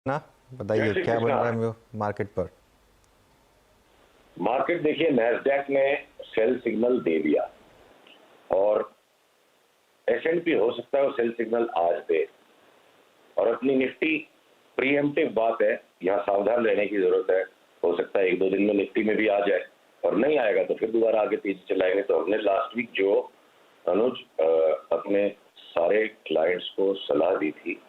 ना जय बताइए श्री क्या बन कृष्णा। रहा है मार्केट पर। मार्केट देखिए, नैस्डैक ने सेल सिग्नल दे दिया और एसएनपी हो सकता है वो सेल सिग्नल आज दे। और अपनी निफ्टी प्रीएम्प्टिव बात है, यहाँ सावधान रहने की जरूरत है। हो सकता है एक दो दिन में निफ्टी में भी आ जाए, और नहीं आएगा तो फिर दोबारा आगे तेजी चलाएंगे। तो हमने लास्ट वीक जो अनुज अपने सारे क्लाइंट्स को सलाह दी थी,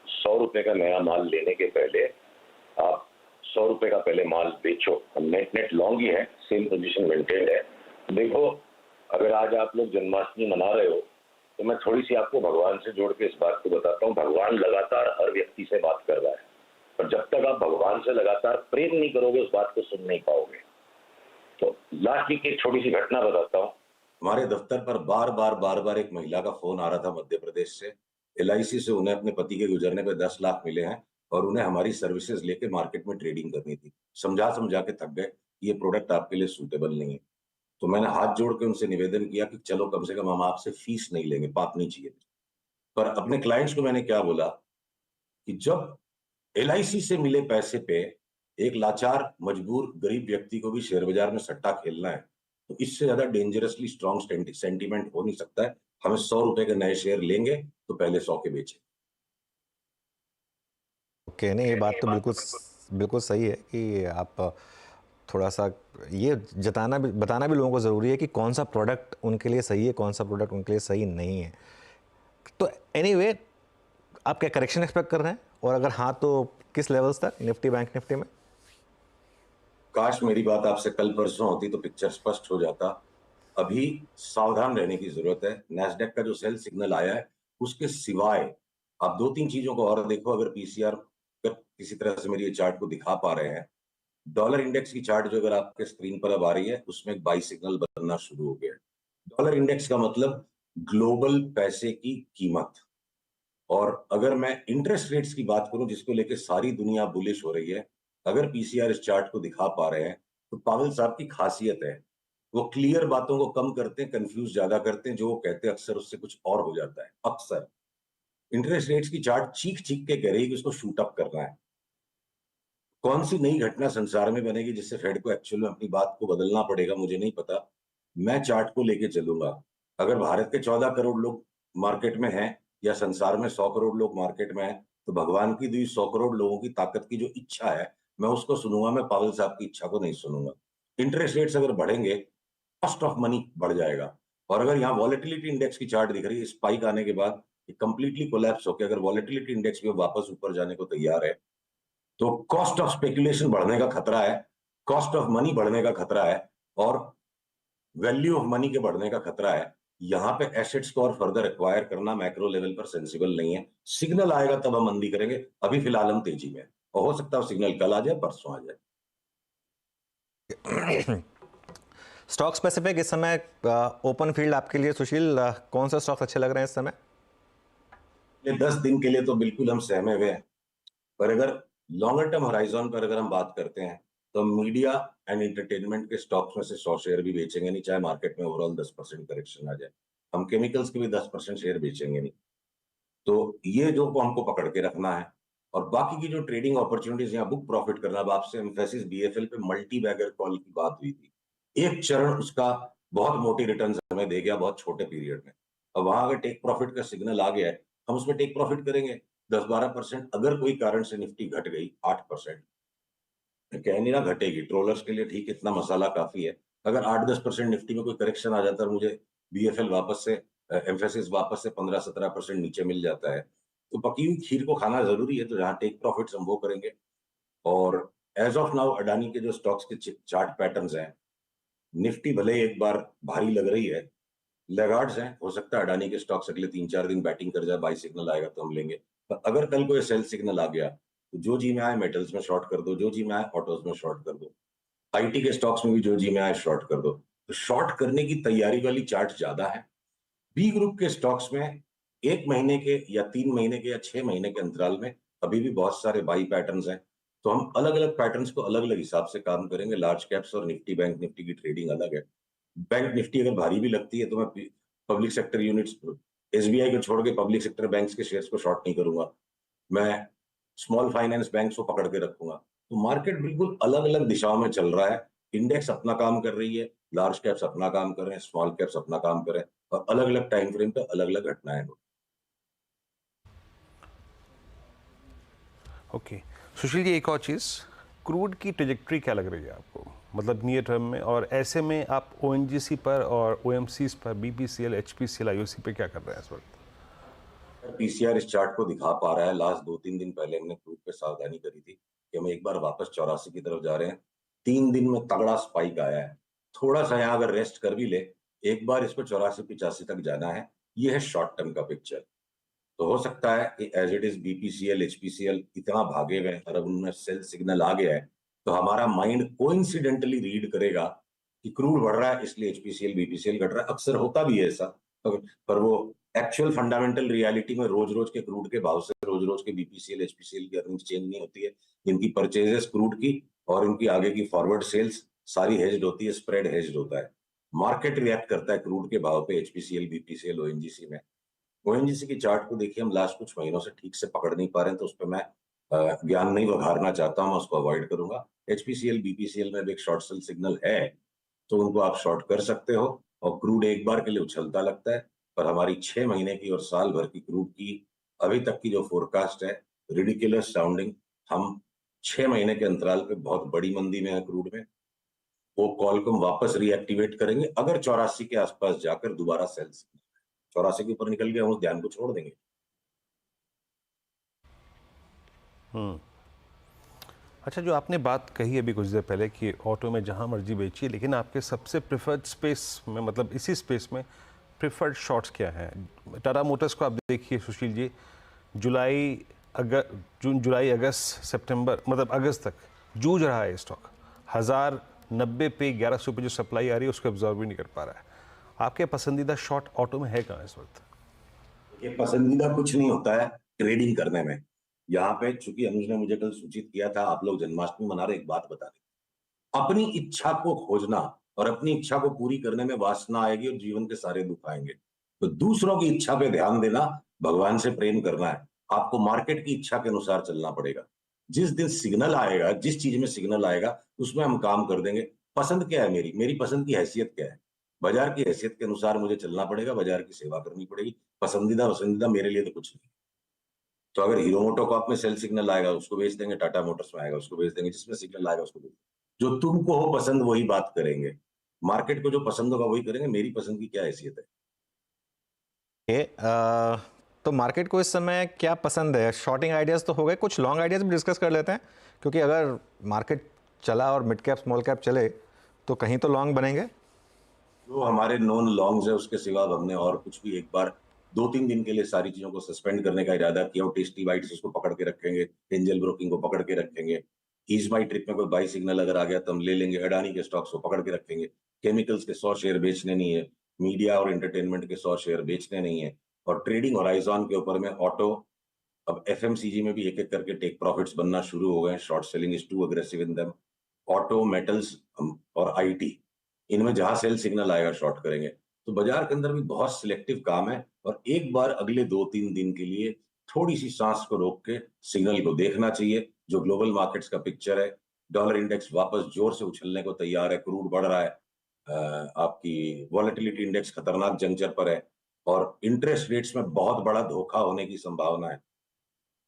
100 रुपए का नया माल लेने के पहले आप 100 रुपए का पहले माल बेचो। हम नेट नेट लॉन्ग ही है, सेम पोजीशन मेंटेन है। देखो, अगर आज आप लोग जन्माष्टमी मना रहे हो तो मैं थोड़ी सी आपको भगवान से जोड़ के इस बात को बताता हूँ। भगवान लगातार हर व्यक्ति से बात कर रहा है, और जब तक आप भगवान से लगातार प्रेम नहीं करोगे उस बात को सुन नहीं पाओगे। तो लास्ट वीक एक छोटी सी घटना बताता हूँ। हमारे दफ्तर पर बार बार एक महिला का फोन आ रहा था मध्य प्रदेश से। एलआईसी से उन्हें अपने पति के गुजरने पे 10 लाख मिले हैं और उन्हें हमारी सर्विसेज लेके मार्केट में ट्रेडिंग करनी थी। समझा समझा के थक गए, ये प्रोडक्ट आपके लिए सूटेबल नहीं है। तो मैंने हाथ जोड़ के उनसे निवेदन किया कि चलो कम से कम हम आपसे फीस नहीं लेंगे, पाप नहीं चाहिए। पर अपने क्लाइंट्स को मैंने क्या बोला कि जब एलआईसी से मिले पैसे पे एक लाचार मजबूर गरीब व्यक्ति को भी शेयर बाजार में सट्टा खेलना है, तो इससे ज्यादा डेंजरसली स्ट्रॉन्ग सेंटीमेंट हो नहीं सकता है। हमें 100 रुपए के नए शेयर लेंगे तो पहले 100 के बेचे। ओके, नहीं ये बात तो बिल्कुल बिल्कुल सही है कि आप थोड़ा सा ये जताना भी बताना भी लोगों को ज़रूरी है कि कौन सा प्रोडक्ट उनके लिए सही है, कौन सा प्रोडक्ट उनके लिए सही नहीं है। तो एनीवे, आप क्या करेक्शन एक्सपेक्ट कर रहे हैं, और अगर हाँ तो किस लेवल्स तक निफ्टी बैंक निफ्टी में? काश मेरी बात आपसे कल परसों होती तो पिक्चर स्पष्ट हो जाता। अभी सावधान रहने की जरूरत है। नैस्डैक का जो सेल सिग्नल आया है उसके सिवाय आप दो तीन चीजों को और देखो। अगर पीसीआर किसी तरह से मेरी ये चार्ट को दिखा पा रहे हैं, डॉलर इंडेक्स की चार्ट जो अगर आपके स्क्रीन पर अब आ रही है उसमें एक बाई सिग्नल बनना शुरू हो गया है। डॉलर इंडेक्स का मतलब ग्लोबल पैसे की कीमत। और अगर मैं इंटरेस्ट रेट्स की बात करूं जिसको लेके सारी दुनिया बुलिश हो रही है, अगर पीसीआर इस चार्ट को दिखा पा रहे हैं तो पावेल साहब की खासियत है, वो क्लियर बातों को कम करते हैं, कंफ्यूज ज्यादा करते हैं। जो वो कहते हैं अक्सर उससे कुछ और हो जाता है। अक्सर इंटरेस्ट रेट्स की चार्ट चीख चीख के कह रही है कि उसको शूट अप करना है। कौन सी नई घटना संसार में बनेगी जिससे फेड को एक्चुअल में अपनी बात को बदलना पड़ेगा, मुझे नहीं पता। मैं चार्ट को लेके चलूंगा। अगर भारत के 14 करोड़ लोग मार्केट में हैं या संसार में 100 करोड़ लोग मार्केट में हैं, तो भगवान की दी 100 करोड़ लोगों की ताकत की जो इच्छा है मैं उसको सुनूंगा। मैं पावेल साहब की इच्छा को नहीं सुनूंगा। इंटरेस्ट रेट्स अगर बढ़ेंगे, कॉस्ट ऑफ मनी बढ़ जाएगा। और अगर यहाँ वॉलेटिलिटी इंडेक्स की चार्ट दिख रही है स्पाइक आने के बाद, कंप्लीटली कोलैप्स होकर अगर वॉलेटिलिटी इंडेक्स भी वापस ऊपर जाने को तैयार है, तो कॉस्ट ऑफ स्पेकुलेशन बढ़ने का खतरा है, कॉस्ट ऑफ मनी बढ़ने का खतरा है, और वैल्यू ऑफ मनी के बढ़ने का खतरा है। यहां पे एसेट्स को और फर्दर एक्वायर करना मैक्रो लेवल पर सेंसिबल नहीं है। सिग्नल आएगा तब हम मंदी करेंगे, अभी फिलहाल हम तेजी में हैं। और हो सकता है सिग्नल कल आ जाए, परसों आ जाए। स्टॉक स्पेसिफिक इस समय ओपन फील्ड आपके लिए सुशील, कौन से स्टॉक्स अच्छे लग रहे हैं इस समय? ये 10 दिन के लिए तो बिल्कुल हम सहमे हुए हैं। पर अगर लॉन्गर टर्म होराइजन पर अगर हम बात करते हैं तो मीडिया एंड एंटरटेनमेंट के स्टॉक्स में से 100 शेयर भी बेचेंगे नहीं, चाहे मार्केट में ओवरऑल 10% करेक्शन आ जाए। हम केमिकल्स के भी 10% शेयर बेचेंगे नहीं। तो ये जो को हमको पकड़ के रखना है। और बाकी की जो ट्रेडिंग अपॉर्चुनिटीज, यहाँ बुक प्रॉफिट करना। अब आपसे एम्फेसिस बीएफएल पे मल्टी बैगर कॉल की बात हुई थी। एक चरण उसका बहुत मोटी रिटर्न हमें दे गया बहुत छोटे पीरियड में। अब वहां अगर टेक प्रॉफिट का सिग्नल आ गया है, हम उसमें टेक प्रॉफिट करेंगे 10-12%। अगर कोई कारण से निफ्टी घट गई 8%, कह नहीं रहा घटेगी, ट्रोलर्स के लिए ठीक, इतना मसाला काफी है। अगर 8-10% निफ्टी में कोई करेक्शन आ जाता है और मुझे बीएफएल वापस से एम्फेसिस वापस से 15-17% नीचे मिल जाता है, तो पकी हुई खीर को खाना जरूरी है। तो जहां टेक प्रॉफिट हम वो करेंगे। और एज ऑफ नाउ अडानी के जो स्टॉक्स के चार्ट पैटर्न्स हैं, निफ्टी भले एक बार भारी लग रही है, लैगार्ड्स हैं। हो सकता है अडानी के स्टॉक्स अगले 3-4 दिन बैटिंग कर जाए, बाई सिग्नल आएगा तो हम लेंगे। पर अगर कल कोई सेल सिग्नल आ गया तो जो जी में आए मेटल्स में शॉर्ट कर दो, जो जी में आए ऑटोज में शॉर्ट कर दो, आईटी के स्टॉक्स में भी जो जी में आए शॉर्ट कर दो। तो शॉर्ट करने की तैयारी वाली चार्ट ज्यादा है। बी ग्रुप के स्टॉक्स में 1 महीने के या 3 महीने के या 6 महीने के अंतराल में अभी भी बहुत सारे बाई पैटर्न्स हैं। तो हम अलग अलग पैटर्न्स को अलग अलग हिसाब से काम करेंगे। लार्ज कैप्स और निफ्टी बैंक निफ्टी की ट्रेडिंग अलग है। बैंक निफ्टी अगर भारी भी लगती है तो मैं पब्लिक सेक्टर यूनिट्स, एसबीआई को छोड़ के पब्लिक सेक्टर बैंक्स के शेयर्स को शॉर्ट नहीं करूंगा। मैं स्मॉल फाइनेंस बैंक्स को पकड़ के रखूंगा। तो मार्केट बिल्कुल अलग अलग दिशाओं में चल रहा है। इंडेक्स अपना काम कर रही है, लार्ज कैप्स अपना काम कर रहे हैं, स्मॉल कैप्स अपना काम कर रहे हैं, और अलग अलग टाइम फ्रेम पे अलग अलग घटनाएं हो। ओके सुशील जी, एक और चीज़, क्रूड की ट्रेजेक्ट्री क्या लग रही है आपको, मतलब नियर टर्म में, और ऐसे में आप ओएनजीसी पर और ओएमसीज पर, बीपीसीएल, एचपीसीएल, आईओसी पे क्या कर रहे हैं इस वक्त? पीसीआर इस चार्ट को दिखा पा रहा है। लास्ट 2-3 दिन पहले हमने क्रूड पे सावधानी करी थी कि हम एक बार वापस 84 की तरफ जा रहे हैं। 3 दिन में तगड़ा स्पाइक आया है। थोड़ा सा यहाँ अगर रेस्ट कर भी ले, एक बार इसको 84-85 तक जाना है। ये है शॉर्ट टर्म का पिक्चर। तो हो सकता है कि as it is BPCL, HPCL इतना भागे हुए हैं और अब उनमें सेल सिग्नल आ गया है, तो हमारा माइंड कोइंसिडेंटली रीड करेगा कि क्रूड बढ़ रहा है इसलिए एचपीसीएल बीपीसीएल घट रहा है। अक्सर होता भी है ऐसा, पर वो एक्चुअल फंडामेंटल रियलिटी में रोज रोज के क्रूड के भाव से रोज रोज के बीपीसीएल एचपीसीएल की अर्निंग्स चेंज नहीं होती है। इनकी परचेजेस क्रूड की और इनकी आगे की फॉरवर्ड सेल्स सारी हेज्ड होती है, स्प्रेड हेज्ड होता है। मार्केट रिएक्ट करता है क्रूड के भाव पे एचपीसीएल, बीपीसीएल, ओएनजीसी में। ओएनजीसी की चार्ट को देखिए, हम लास्ट कुछ महीनों से ठीक से पकड़ नहीं पा रहे हैं, तो उस पर मैं ज्ञान नहीं वघारना चाहता हूं, मैं उसको अवॉइड करूंगा। एचपीसीएल, बीपीसीएल में भी एक शॉर्ट सेल सिग्नल है, तो उनको आप शॉर्ट कर सकते हो। और क्रूड एक बार के लिए उछलता लगता है, पर हमारी 6 महीने की और साल भर की क्रूड की अभी तक की जो फोरकास्ट है, रिडिकुलस साउंडिंग। हम 6 महीने के अंतराल पे बहुत बड़ी मंदी में है क्रूड में। वो कॉल को हम वापस रीएक्टिवेट करेंगे अगर 84 के आसपास जाकर दोबारा सेल सिग्नल, 84 के ऊपर निकल गया, हम उस ध्यान को छोड़ देंगे। अच्छा, जो आपने बात कही अभी कुछ देर पहले कि ऑटो में जहां मर्जी बेचिए, लेकिन आपके सबसे प्रेफर्ड स्पेस में, मतलब इसी स्पेस में प्रेफर्ड शॉर्ट्स क्या हैं? टाटा मोटर्स को आप देखिए सुशील जी, जून जुलाई अगस्त सितंबर, मतलब अगस्त तक जूझ रहा है स्टॉक। 1090 पे 1100 पे जो सप्लाई आ रही है उसको एब्जॉर्ब भी नहीं कर पा रहा है। आपके पसंदीदा शॉर्ट ऑटो में है कहाँ इस वक्त? ये पसंदीदा कुछ नहीं होता है ट्रेडिंग करने में। यहाँ पे चूंकि अनुज ने मुझे कल सूचित किया था, आप लोग जन्माष्टमी मना रहे, एक बात बता दें, अपनी इच्छा को खोजना और अपनी इच्छा को पूरी करने में वासना आएगी और जीवन के सारे दुख आएंगे। तो दूसरों की इच्छा पे ध्यान देना, भगवान से प्रेम करना है। आपको मार्केट की इच्छा के अनुसार चलना पड़ेगा। जिस दिन सिग्नल आएगा, जिस चीज में सिग्नल आएगा उसमें हम काम कर देंगे। पसंद क्या है मेरी पसंद की हैसियत क्या है? बाजार की हैसियत के अनुसार मुझे चलना पड़ेगा, बाजार की सेवा करनी पड़ेगी। पसंदीदा मेरे लिए तो कुछ नहीं। तो अगर हीरो मोटो कॉर्प में सेल सिग्नल आएगा उसको बेच देंगे, टाटा मोटर्स में आएगा उसको बेच देंगे, जिसमें सिग्नल आएगा उसको बेच देंगे। जो तुमको हो पसंद वही बात करेंगे, मार्केट को जो पसंद होगा वही करेंगे। मेरी पसंद की क्या हैसियत है? तो मार्केट को इस समय क्या पसंद है? शॉर्टिंग आइडियाज़ तो हो गए, कुछ लॉन्ग आइडियाज़ भी डिस्कस कर लेते हैं, क्योंकि अगर मार्केट चला और मिड कैप स्मॉल कैप चले तो कहीं तो लॉन्ग बनेंगे। जो हमारे नॉन लॉन्ग्स है उसके सिवा हमने और कुछ भी, एक बार 2-3 दिन के लिए सारी चीजों को सस्पेंड करने का इरादा किया। टेस्टी बाइट्स उसको पकड़ के रखेंगे, एंजल ब्रोकिंग को पकड़ के रखेंगे। ईज माई ट्रिप में कोई बाई सिग्नल अगर आ गया तो हम ले लेंगे। अडानी के स्टॉक्स को पकड़ के रखेंगे। केमिकल्स के 100 शेयर बेचने नहीं है। मीडिया और एंटरटेनमेंट के 100 शेयर बेचने नहीं है। और ट्रेडिंग होराइजन के ऊपर में ऑटो, अब एफएमसीजी में भी एक एक करके टेक प्रॉफिट्स बनना शुरू हो गए। Short selling is too aggressive in them. Auto, metals और आईटी, इनमें जहां सेल सिग्नल आएगा शॉर्ट करेंगे। तो बाजार के अंदर भी बहुत सिलेक्टिव काम है, और एक बार अगले 2-3 दिन के लिए थोड़ी सी सांस को रोक के सिग्नल को देखना चाहिए। जो ग्लोबल मार्केट्स का पिक्चर है, डॉलर इंडेक्स वापस जोर से उछलने को तैयार है, क्रूड बढ़ रहा है, आपकी वॉलेटिलिटी इंडेक्स खतरनाक जंक्चर पर है, और इंटरेस्ट रेट्स में बहुत बड़ा धोखा होने की संभावना है।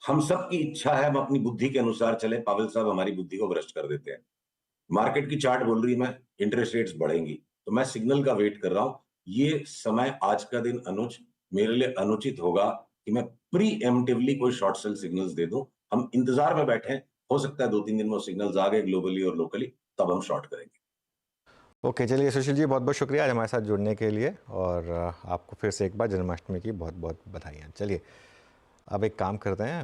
हम सब की इच्छा है हम अपनी बुद्धि के अनुसार चले, पावेल साहब हमारी बुद्धि को भ्रष्ट कर देते हैं। मार्केट की चार्ट बोल रही है इंटरेस्ट रेट्स बढ़ेंगी, तो मैं सिग्नल का वेट कर रहा हूं। ये समय, आज का दिन अनुज, मेरे लिए अनुचित होगा कि मैं प्री एम्प्टिवली कोई शॉर्ट सेल सिग्नल्स दे दूं। हम इंतजार में बैठे हैं, हो सकता है 2-3 दिन में सिग्नल्स आ गए ग्लोबली और लोकली, तब हम शॉर्ट करेंगे। ओके, चलिए सुशील जी, बहुत बहुत शुक्रिया आज हमारे साथ जुड़ने के लिए, और आपको फिर से एक बार जन्माष्टमी की बहुत बहुत बधाइयाँ। चलिए अब एक काम करते हैं।